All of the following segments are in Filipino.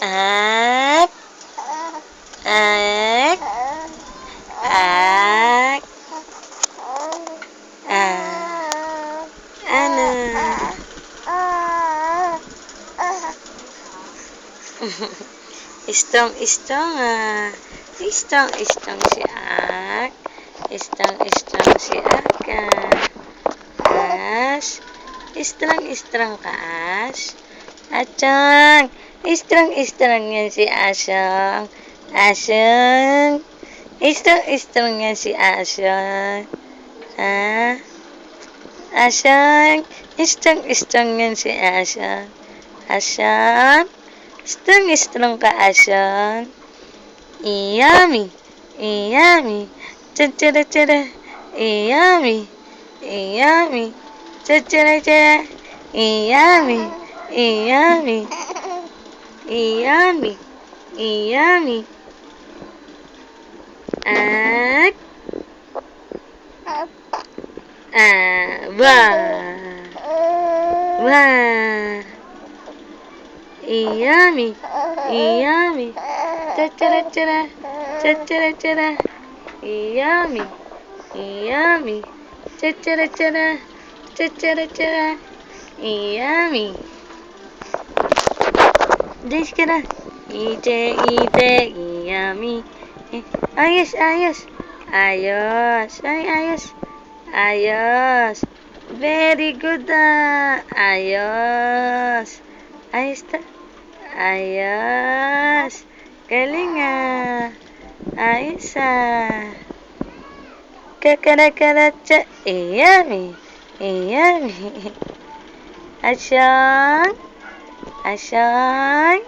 Ak. Ak. Ak. Ano? Istong ah. Istong si Ak. Istong si Ak Ash. Istrang ka, Ash. Achong. Istrang yan si Asyong. Asyong. Istrang yan si Asyong. Ha? Asyong. Istrang yan si Asyong. Asyong. Istrang ka, Asyong. Iyami. Chara. Iyami. Chara. Iyami. Ak. Ba. Iyami. Chara. Iyami. Chara. Iyami. Deskara. Ite. Iyami. Ayos. Very good. Ayos ta. Ayos. Galing Ayos Kakara. Iyami. Asyong. Ilang.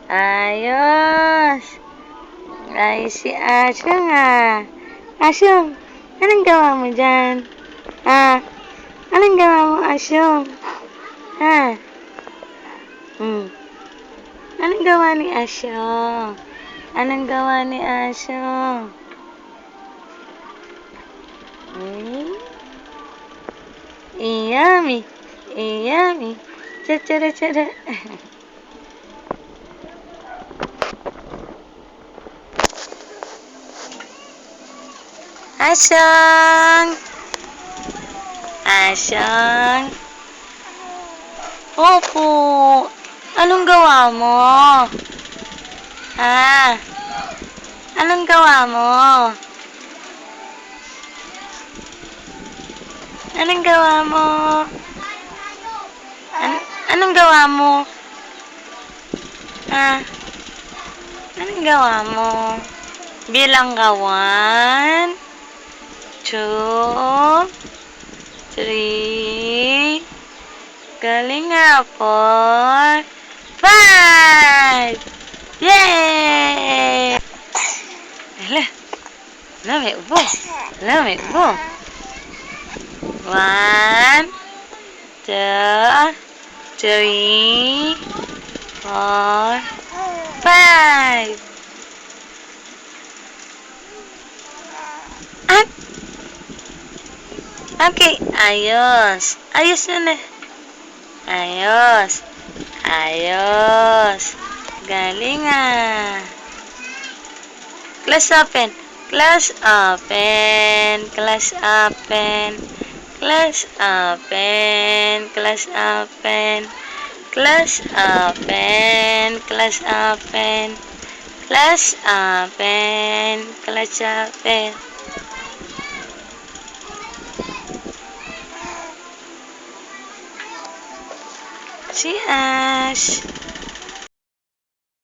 Ayos. Ayos si Asyong Asyong, anong gawa mo dyan? Anong gawa mo, Asyong? Anong gawa ni Asyong? Iyami. Chara. Asyong. Opo. Anong gawa mo? Anong gawa mo? Anong gawa mo? Bilang ka 1, 2, 3. Galing 4, 5. Yay! May ubo. 1, 2, 3, 4, 5. Okay, ayos na. Ayos. Galing Class open. Si Ash.